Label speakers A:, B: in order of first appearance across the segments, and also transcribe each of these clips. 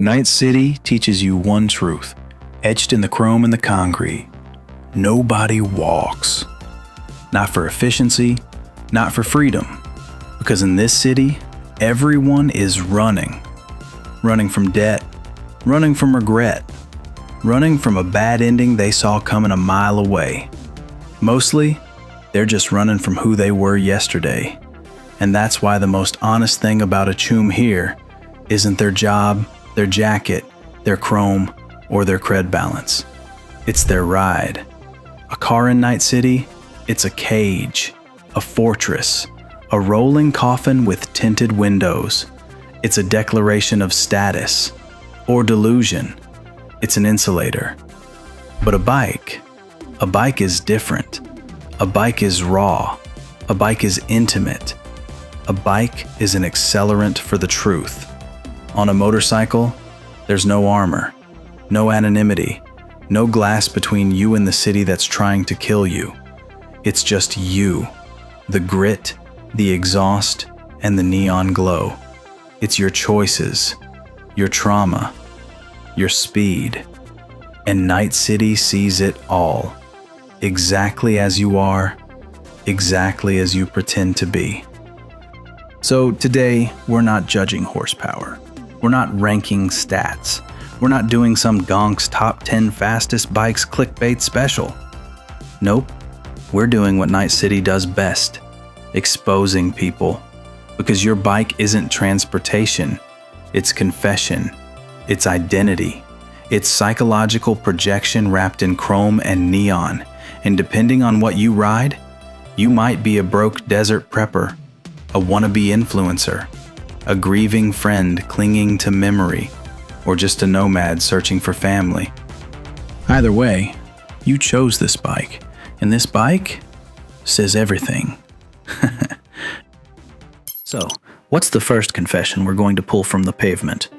A: Night City teaches you one truth, etched in the chrome and the concrete. Nobody walks. Not for efficiency, not for freedom. Because in this city, everyone is running. Running from debt, running from regret, running from a bad ending they saw coming a mile away. Mostly, they're just running from who they were yesterday. And that's why the most honest thing about a choom here isn't their job, their jacket, their chrome, or their cred balance. It's their ride. A car in Night City, it's a cage, a fortress, a rolling coffin with tinted windows. It's a declaration of status or delusion. It's an insulator. But a bike is different. A bike is raw. A bike is intimate. A bike is an accelerant for the truth. On a motorcycle, there's no armor, no anonymity, no glass between you and the city that's trying to kill you. It's just you, the grit, the exhaust, and the neon glow. It's your choices, your trauma, your speed. And Night City sees it all, exactly as you are, exactly as you pretend to be. So today, we're not judging horsepower. We're not ranking stats. We're not doing some Gonk's top 10 fastest bikes clickbait special. Nope. We're doing what Night City does best, exposing people. Because your bike isn't transportation. It's confession. It's identity. It's psychological projection wrapped in chrome and neon. And depending on what you ride, you might be a broke desert prepper, a wannabe influencer, a grieving friend clinging to memory, or just a nomad searching for family. Either way, you chose this bike, and this bike says everything. So, what's the first confession we're going to pull from the pavement?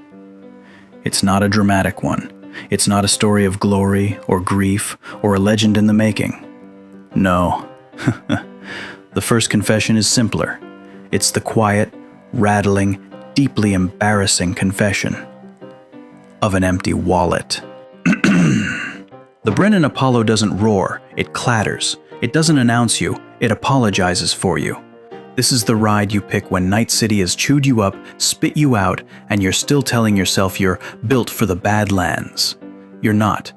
A: It's not a dramatic one. It's not a story of glory or grief or a legend in the making. No. The first confession is simpler. It's the quiet, rattling, deeply embarrassing confession of an empty wallet. The Brennan Apollo doesn't roar, it clatters. It doesn't announce you, it apologizes for you. This is the ride you pick when Night City has chewed you up, spit you out, and you're still telling yourself you're built for the Badlands. You're not,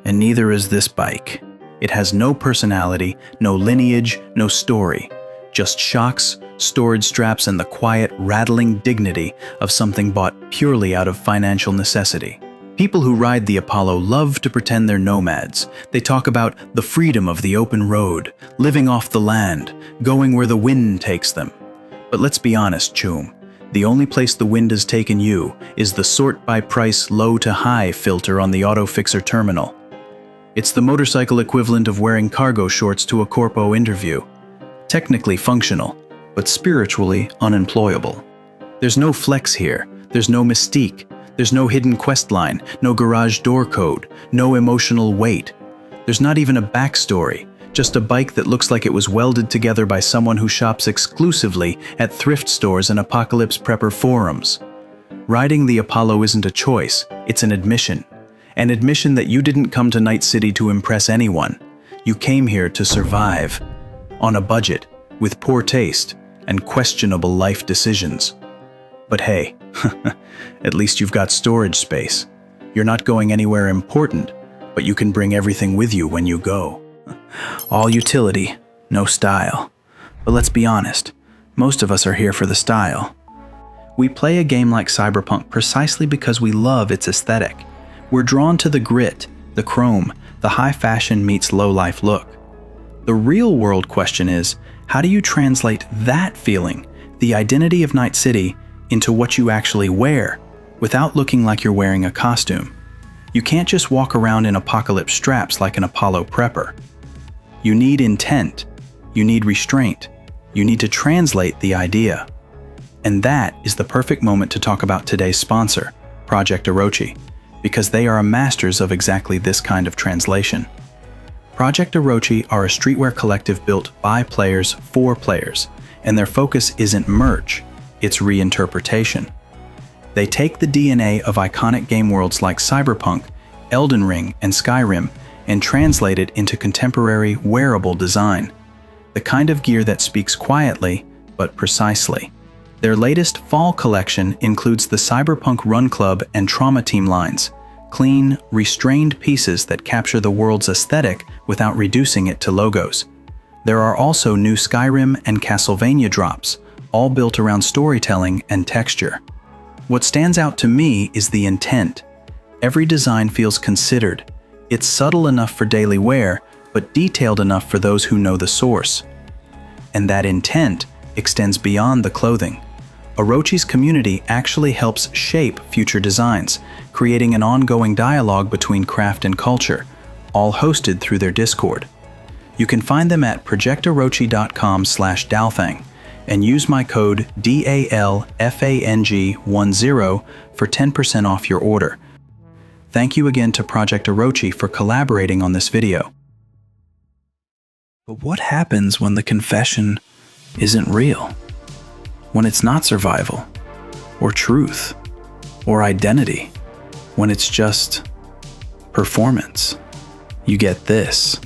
A: and neither is this bike. It has no personality, no lineage, no story. Just shocks, storage straps, and the quiet, rattling dignity of something bought purely out of financial necessity. People who ride the Apollo love to pretend they're nomads. They talk about the freedom of the open road, living off the land, going where the wind takes them. But let's be honest, Choom. The only place the wind has taken you is the sort by price low to high filter on the auto fixer terminal. It's the motorcycle equivalent of wearing cargo shorts to a corpo interview. Technically functional, but spiritually unemployable. There's no flex here. There's no mystique. There's no hidden quest line, no garage door code, no emotional weight. There's not even a backstory, just a bike that looks like it was welded together by someone who shops exclusively at thrift stores and apocalypse prepper forums. Riding the Apollo isn't a choice, it's an admission. An admission that you didn't come to Night City to impress anyone. You came here to survive. On a budget, with poor taste, and questionable life decisions. But hey, at least you've got storage space. You're not going anywhere important, but you can bring everything with you when you go. All utility, no style. But let's be honest, most of us are here for the style. We play a game like Cyberpunk precisely because we love its aesthetic. We're drawn to the grit, the chrome, the high fashion meets low life look. The real world question is, how do you translate that feeling, the identity of Night City, into what you actually wear, without looking like you're wearing a costume? You can't just walk around in apocalypse straps like an Apollo prepper. You need intent. You need restraint. You need to translate the idea. And that is the perfect moment to talk about today's sponsor, Project Orochi, because they are masters of exactly this kind of translation. Project Orochi are a streetwear collective built by players for players, and their focus isn't merch, it's reinterpretation. They take the DNA of iconic game worlds like Cyberpunk, Elden Ring, and Skyrim and translate it into contemporary, wearable design. The kind of gear that speaks quietly, but precisely. Their latest fall collection includes the Cyberpunk Run Club and Trauma Team lines, clean, restrained pieces that capture the world's aesthetic without reducing it to logos. There are also new Skyrim and Castlevania drops, all built around storytelling and texture. What stands out to me is the intent. Every design feels considered. It's subtle enough for daily wear, but detailed enough for those who know the source. And that intent extends beyond the clothing. Orochi's community actually helps shape future designs, creating an ongoing dialogue between craft and culture, all hosted through their Discord. You can find them at projectorochi.com/Dalfang and use my code DALFANG10 for 10% off your order. Thank you again to Project Orochi for collaborating on this video. But what happens when the confession isn't real? When it's not survival, or truth, or identity, when it's just performance? You get this: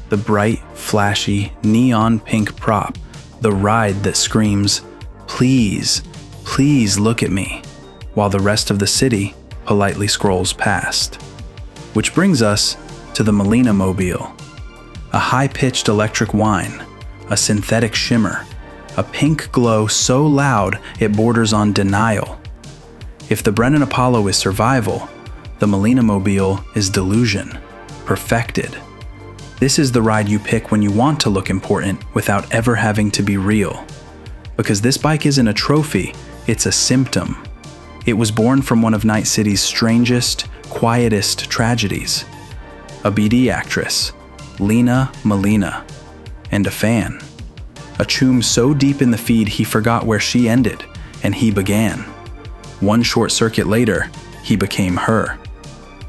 A: the bright, flashy, neon pink prop, the ride that screams, "Please, please look at me," while the rest of the city politely scrolls past. Which brings us to the Malina-mobile, a high-pitched electric whine, a synthetic shimmer, a pink glow so loud it borders on denial. If the Brennan Apollo is survival, the Malina-mobile is delusion, perfected. This is the ride you pick when you want to look important without ever having to be real. Because this bike isn't a trophy, it's a symptom. It was born from one of Night City's strangest, quietest tragedies. A BD actress, Lena Malina, and a fan. A choom so deep in the feed he forgot where she ended, and he began. One short circuit later, he became her.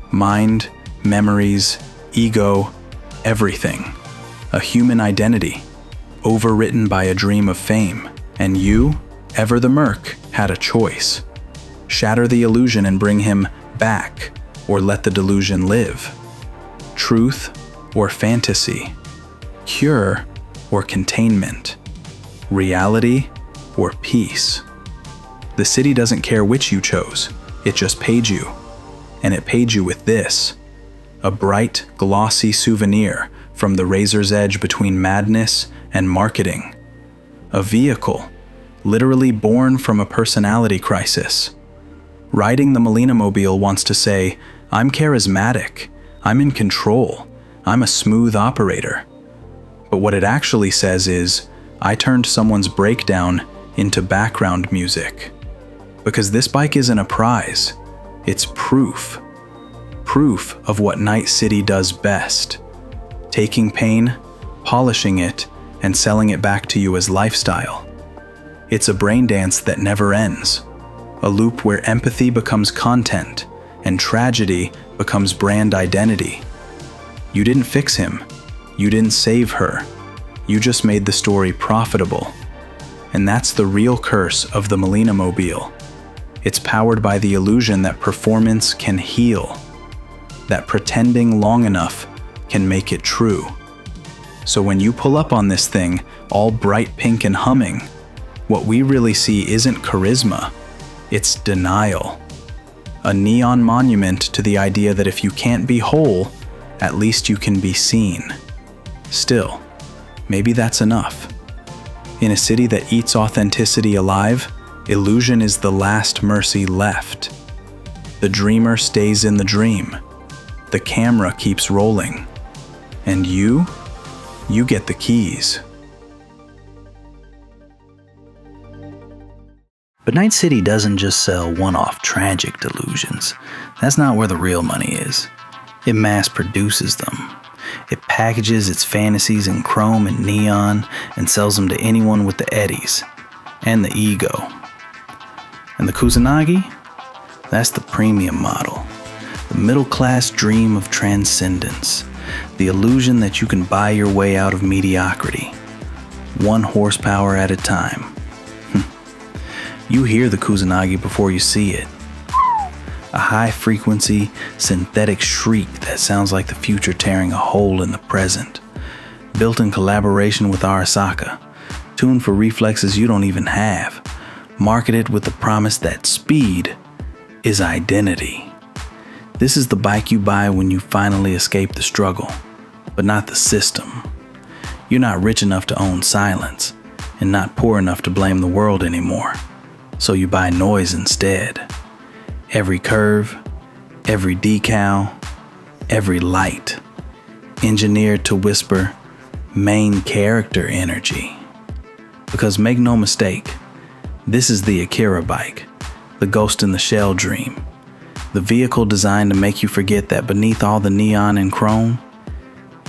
A: Mind, memories, ego, everything. A human identity, overwritten by a dream of fame. And you, ever the merc, had a choice. Shatter the illusion and bring him back, or let the delusion live. Truth or fantasy. Cure or containment. Reality or peace. The city doesn't care which you chose, it just paid you. And it paid you with this: a bright, glossy souvenir from the razor's edge between madness and marketing. A vehicle, literally born from a personality crisis. Riding the Malina-mobile wants to say, "I'm charismatic, I'm in control, I'm a smooth operator." But what it actually says is, I turned someone's breakdown into background music. Because this bike isn't a prize, it's proof. Proof of what Night City does best. Taking pain, polishing it, and selling it back to you as lifestyle. It's a brain dance that never ends. A loop where empathy becomes content, and tragedy becomes brand identity. You didn't fix him. You didn't save her. You just made the story profitable. And that's the real curse of the Malina-mobile. It's powered by the illusion that performance can heal, that pretending long enough can make it true. So when you pull up on this thing, all bright pink and humming, what we really see isn't charisma, it's denial. A neon monument to the idea that if you can't be whole, at least you can be seen. Still, maybe that's enough. In a city that eats authenticity alive, illusion is the last mercy left. The dreamer stays in the dream. The camera keeps rolling. And you get the keys. But Night City doesn't just sell one-off tragic delusions. That's not where the real money is. It mass produces them. It packages its fantasies in chrome and neon and sells them to anyone with the eddies and the ego. And the Kusanagi? That's the premium model. The middle-class dream of transcendence. The illusion that you can buy your way out of mediocrity. 1 horsepower at a time. You hear the Kusanagi before you see it. A high-frequency, synthetic shriek that sounds like the future tearing a hole in the present. Built in collaboration with Arasaka, tuned for reflexes you don't even have. Marketed with the promise that speed is identity. This is the bike you buy when you finally escape the struggle, but not the system. You're not rich enough to own silence, and not poor enough to blame the world anymore. So you buy noise instead. Every curve, every decal, every light, engineered to whisper main character energy. Because make no mistake, this is the Akira bike, the Ghost in the Shell dream, the vehicle designed to make you forget that beneath all the neon and chrome,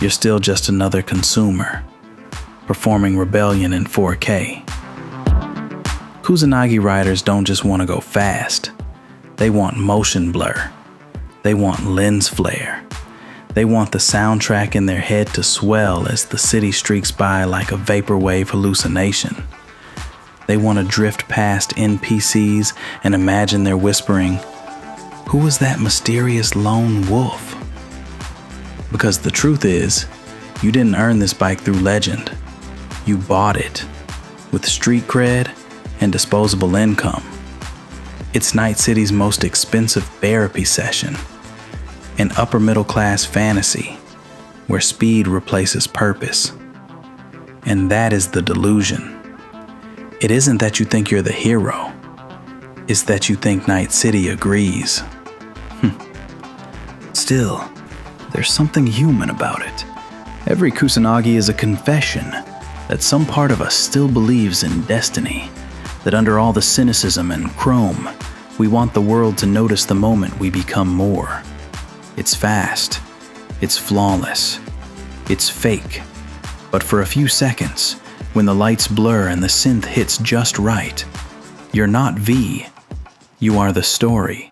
A: you're still just another consumer, performing rebellion in 4K. Kusanagi riders don't just want to go fast. They want motion blur. They want lens flare. They want the soundtrack in their head to swell as the city streaks by like a vaporwave hallucination. They want to drift past NPCs and imagine they're whispering, "Who was that mysterious lone wolf?" Because the truth is, you didn't earn this bike through legend. You bought it with street cred and disposable income. It's Night City's most expensive therapy session, an upper middle class fantasy where speed replaces purpose. And that is the delusion. It isn't that you think you're the hero, it's that you think Night City agrees. Still, there's something human about it. Every Kusanagi is a confession that some part of us still believes in destiny, that under all the cynicism and chrome, we want the world to notice the moment we become more. It's fast, it's flawless, it's fake, but for a few seconds, when the lights blur and the synth hits just right, you're not V, you are the story.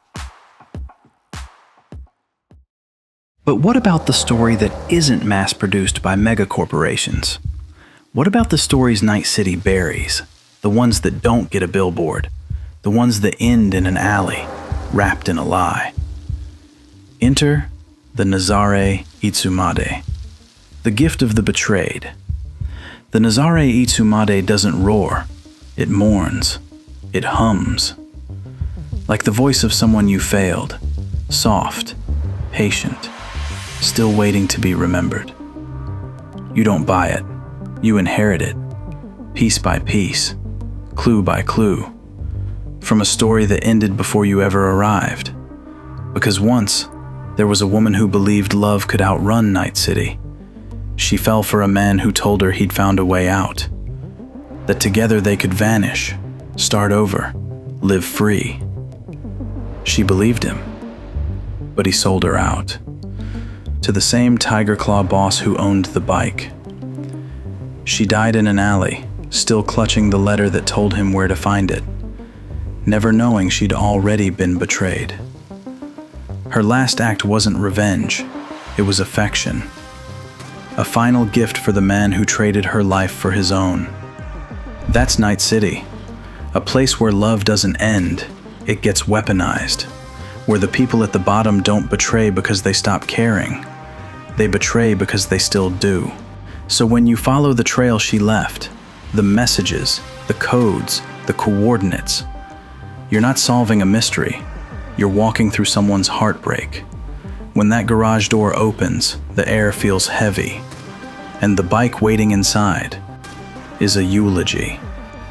A: But what about the story that isn't mass-produced by megacorporations? What about the stories Night City buries? The ones that don't get a billboard, the ones that end in an alley, wrapped in a lie. Enter the Nazaré Itsumade, the gift of the betrayed. The Nazaré Itsumade doesn't roar, it mourns, it hums. Like the voice of someone you failed, soft, patient, still waiting to be remembered. You don't buy it, you inherit it, piece by piece, clue by clue, from a story that ended before you ever arrived. Because once, there was a woman who believed love could outrun Night City. She fell for a man who told her he'd found a way out, that together they could vanish, start over, live free. She believed him, but he sold her out, to the same Tiger Claw boss who owned the bike. She died in an alley, still clutching the letter that told him where to find it, never knowing she'd already been betrayed. Her last act wasn't revenge, it was affection. A final gift for the man who traded her life for his own. That's Night City, a place where love doesn't end, it gets weaponized, where the people at the bottom don't betray because they stop caring. They betray because they still do. So when you follow the trail she left, the messages, the codes, the coordinates, you're not solving a mystery, you're walking through someone's heartbreak. When that garage door opens, the air feels heavy, and the bike waiting inside is a eulogy.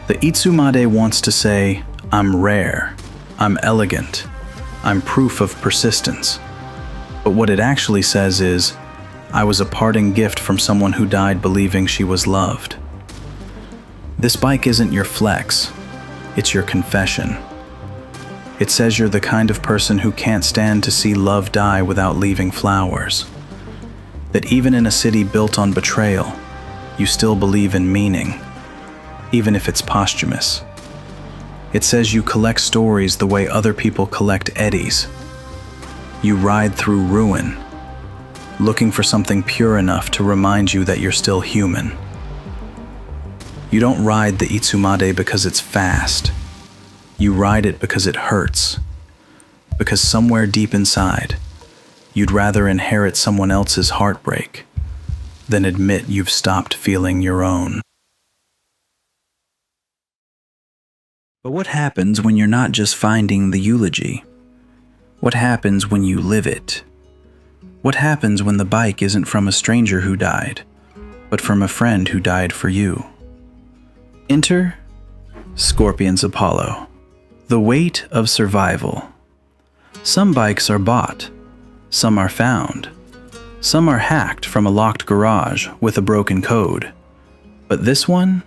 A: The Itsumade wants to say, I'm rare, I'm elegant, I'm proof of persistence. But what it actually says is, I was a parting gift from someone who died believing she was loved. This bike isn't your flex, it's your confession. It says you're the kind of person who can't stand to see love die without leaving flowers. That even in a city built on betrayal, you still believe in meaning, even if it's posthumous. It says you collect stories the way other people collect eddies. You ride through ruin, looking for something pure enough to remind you that you're still human. You don't ride the Itsumade because it's fast. You ride it because it hurts. Because somewhere deep inside, you'd rather inherit someone else's heartbreak than admit you've stopped feeling your own. But what happens when you're not just finding the eulogy? What happens when you live it? What happens when the bike isn't from a stranger who died, but from a friend who died for you? Enter Scorpion's Apollo. The weight of survival. Some bikes are bought, some are found, some are hacked from a locked garage with a broken code. But this one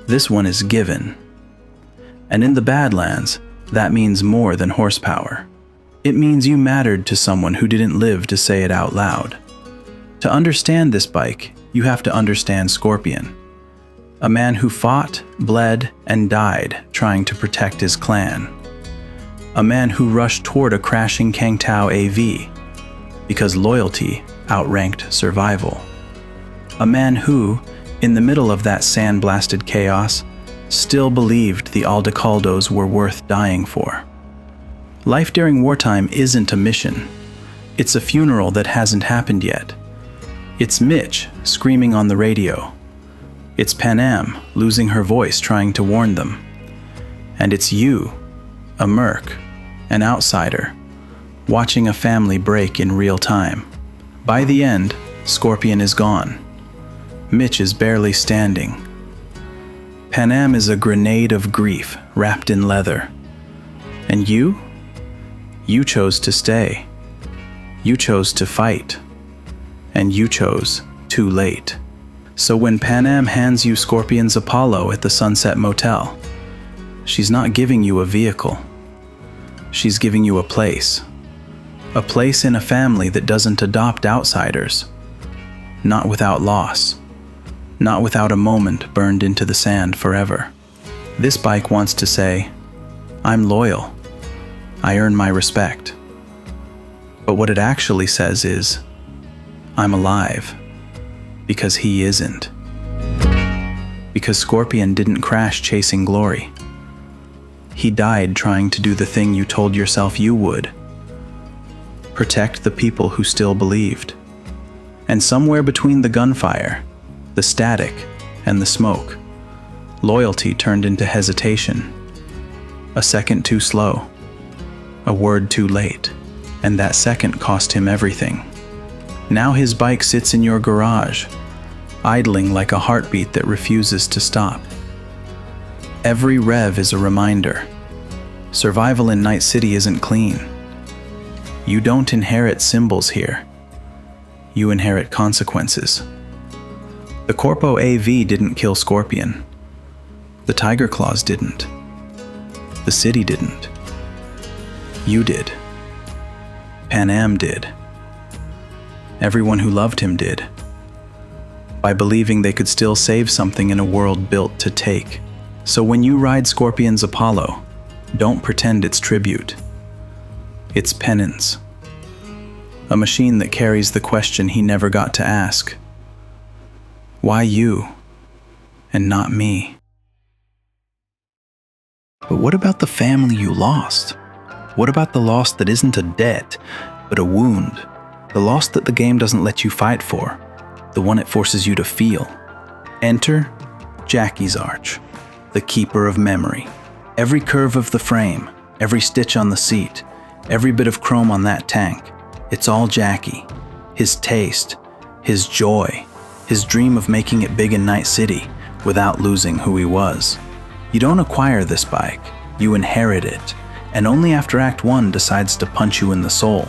A: is given. And in the Badlands, that means more than horsepower. It means you mattered to someone who didn't live to say it out loud. To understand this bike, you have to understand Scorpion. A man who fought, bled, and died trying to protect his clan. A man who rushed toward a crashing Kangtao AV because loyalty outranked survival. A man who, in the middle of that sand-blasted chaos, still believed the Aldecaldos were worth dying for. Life during wartime isn't a mission. It's a funeral that hasn't happened yet. It's Mitch screaming on the radio. It's Panam losing her voice trying to warn them. And it's you, a merc, an outsider, watching a family break in real time. By the end, Scorpion is gone. Mitch is barely standing. Panam is a grenade of grief wrapped in leather. And you? You chose to stay. You chose to fight. And you chose too late. So when Panam hands you Scorpion's Apollo at the Sunset Motel, she's not giving you a vehicle. She's giving you a place. A place in a family that doesn't adopt outsiders. Not without loss. Not without a moment burned into the sand forever. This bike wants to say, I'm loyal. I earn my respect. But what it actually says is, I'm alive. Because he isn't. Because Scorpion didn't crash chasing glory. He died trying to do the thing you told yourself you would. Protect the people who still believed. And somewhere between the gunfire, the static, and the smoke, loyalty turned into hesitation. A second too slow. A word too late. And that second cost him everything. Now his bike sits in your garage, idling like a heartbeat that refuses to stop. Every rev is a reminder. Survival in Night City isn't clean. You don't inherit symbols here. You inherit consequences. The Corpo AV didn't kill Scorpion. The Tiger Claws didn't. The city didn't. You did. Panam did. Everyone who loved him did. By believing they could still save something in a world built to take. So when you ride Scorpion's Apollo, don't pretend it's tribute. It's penance. A machine that carries the question he never got to ask. Why you, and not me? But what about the family you lost? What about the loss that isn't a debt, but a wound? The loss that the game doesn't let you fight for, the one it forces you to feel. Enter Jackie's Arch, the keeper of memory. Every curve of the frame, every stitch on the seat, every bit of chrome on that tank, it's all Jackie. His taste, his joy, his dream of making it big in Night City without losing who he was. You don't acquire this bike, you inherit it, and only after Act 1 decides to punch you in the soul.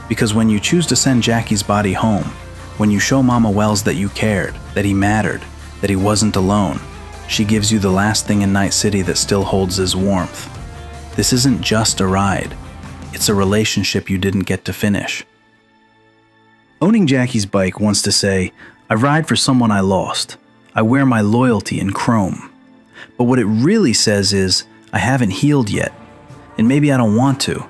A: Because when you choose to send Jackie's body home, when you show Mama Wells that you cared, that he mattered, that he wasn't alone, she gives you the last thing in Night City that still holds his warmth. This isn't just a ride. It's a relationship you didn't get to finish. Owning Jackie's bike wants to say, I ride for someone I lost. I wear my loyalty in chrome. But what it really says is, I haven't healed yet. And maybe I don't want to.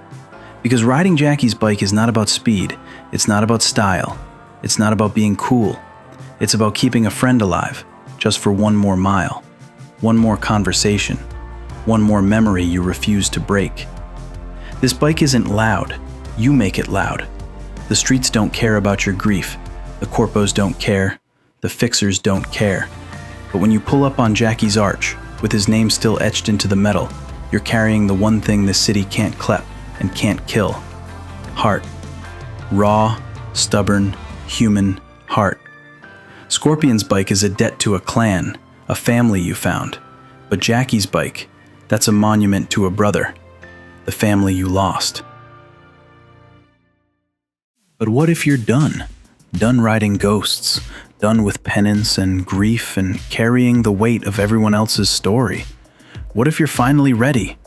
A: Because riding Jackie's bike is not about speed, it's not about style, it's not about being cool. It's about keeping a friend alive, just for one more mile, one more conversation, one more memory you refuse to break. This bike isn't loud, you make it loud. The streets don't care about your grief, the corpos don't care, the fixers don't care. But when you pull up on Jackie's arch, with his name still etched into the metal, you're carrying the one thing this city can't clep and can't kill. Heart. Raw, stubborn, human heart. Scorpion's bike is a debt to a clan, a family you found. But Jackie's bike, that's a monument to a brother, the family you lost. But what if you're done? Done riding ghosts, done with penance and grief and carrying the weight of everyone else's story? What if you're finally ready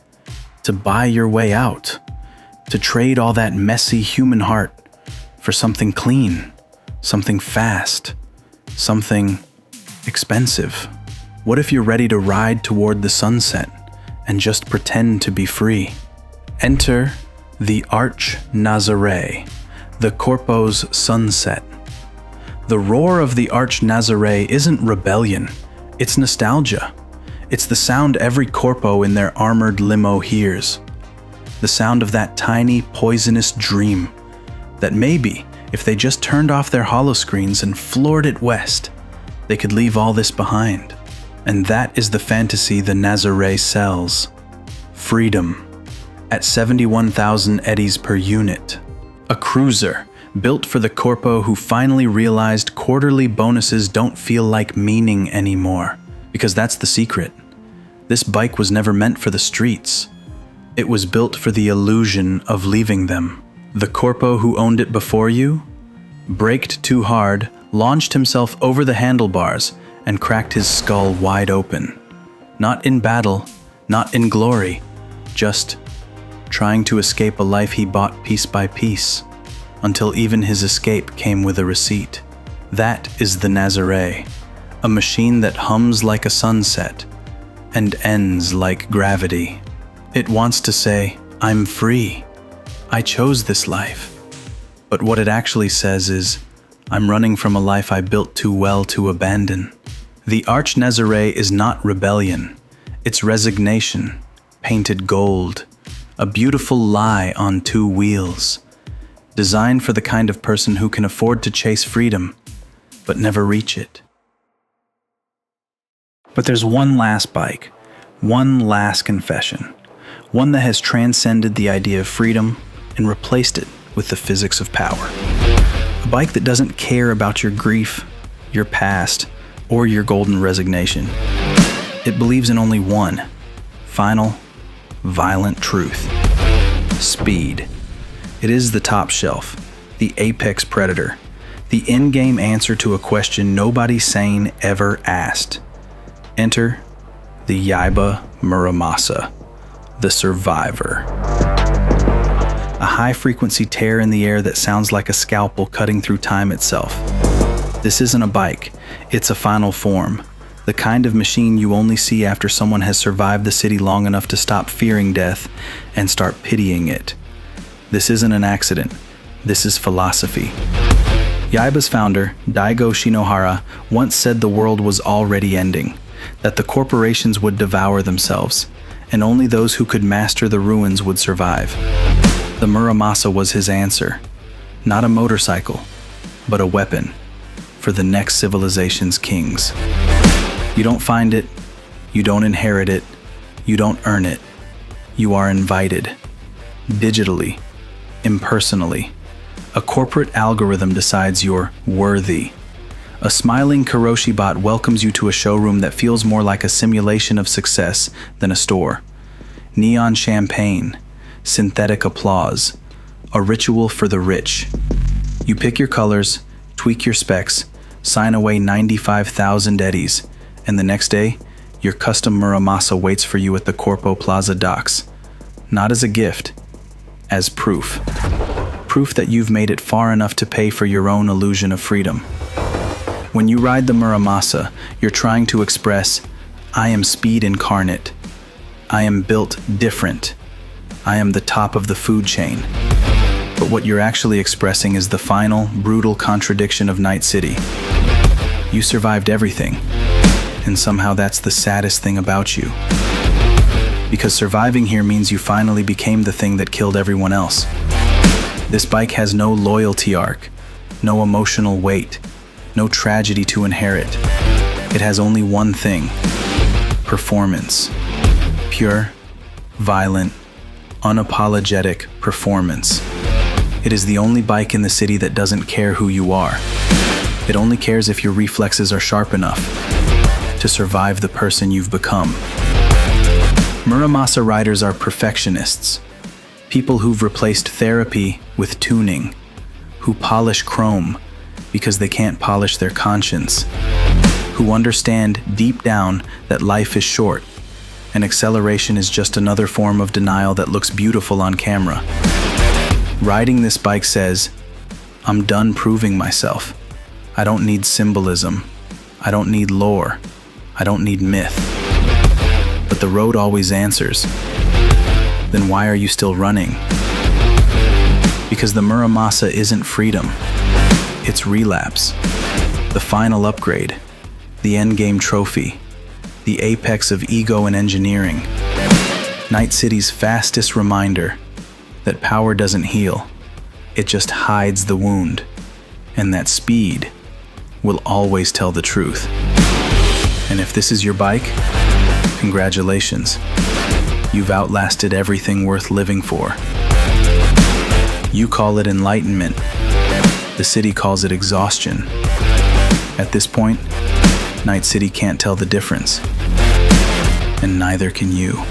A: to buy your way out, to trade all that messy human heart for something clean, something fast, something expensive? What if you're ready to ride toward the sunset and just pretend to be free? Enter the Arch Nazaré, the Corpo's sunset. The roar of the Arch Nazaré isn't rebellion, it's nostalgia. It's the sound every corpo in their armored limo hears. The sound of that tiny, poisonous dream that maybe, if they just turned off their holoscreens and floored it west, they could leave all this behind. And that is the fantasy the Nazaré sells. Freedom. At 71,000 eddies per unit. A cruiser, built for the corpo who finally realized quarterly bonuses don't feel like meaning anymore. Because that's the secret. This bike was never meant for the streets. It was built for the illusion of leaving them. The corpo who owned it before you braked too hard, launched himself over the handlebars, and cracked his skull wide open. Not in battle, not in glory, just trying to escape a life he bought piece by piece, until even his escape came with a receipt. That is the Nazaré, a machine that hums like a sunset and ends like gravity. It wants to say, I'm free. I chose this life. But what it actually says is, I'm running from a life I built too well to abandon. The Arch Nazaré is not rebellion. It's resignation, painted gold. A beautiful lie on two wheels. Designed for the kind of person who can afford to chase freedom, but never reach it. But there's one last bike, one last confession, one that has transcended the idea of freedom and replaced it with the physics of power. A bike that doesn't care about your grief, your past, or your golden resignation. It believes in only one, final, violent truth. Speed. It is the top shelf, the apex predator, the in-game answer to a question nobody sane ever asked. Enter the Yaiba Muramasa, the survivor. A high-frequency tear in the air that sounds like a scalpel cutting through time itself. This isn't a bike, it's a final form, the kind of machine you only see after someone has survived the city long enough to stop fearing death and start pitying it. This isn't an accident, this is philosophy. Yaiba's founder, Daigo Shinohara, once said the world was already ending, that the corporations would devour themselves, and only those who could master the ruins would survive. The Muramasa was his answer, not a motorcycle, but a weapon for the next civilization's kings. You don't find it, you don't inherit it, you don't earn it. You are invited, digitally, impersonally. A corporate algorithm decides you're worthy. A smiling Karoshi bot welcomes you to a showroom that feels more like a simulation of success than a store. Neon champagne, synthetic applause, a ritual for the rich. You pick your colors, tweak your specs, sign away 95,000 eddies, and the next day, your custom Muramasa waits for you at the Corpo Plaza docks. Not as a gift, as proof. Proof that you've made it far enough to pay for your own illusion of freedom. When you ride the Muramasa, you're trying to express, I am speed incarnate. I am built different. I am the top of the food chain. But what you're actually expressing is the final, brutal contradiction of Night City. You survived everything, and somehow that's the saddest thing about you. because surviving here means you finally became the thing that killed everyone else. This bike has no loyalty arc, no emotional weight, no tragedy to inherit. It has only one thing: performance. Pure, violent, unapologetic performance. It is the only bike in the city that doesn't care who you are. It only cares if your reflexes are sharp enough to survive the person you've become. Muramasa riders are perfectionists, people who've replaced therapy with tuning, who polish chrome because they can't polish their conscience, who understand deep down that life is short and acceleration is just another form of denial that looks beautiful on camera. Riding this bike says, I'm done proving myself. I don't need symbolism. I don't need lore. I don't need myth. But the road always answers. Then why are you still running? Because the Muramasa isn't freedom. It's relapse. The final upgrade. The endgame trophy. The apex of ego and engineering. Night City's fastest reminder that power doesn't heal. It just hides the wound. And that speed will always tell the truth. And if this is your bike, congratulations. You've outlasted everything worth living for. You call it enlightenment. The city calls it exhaustion. At this point, Night City can't tell the difference. And neither can you.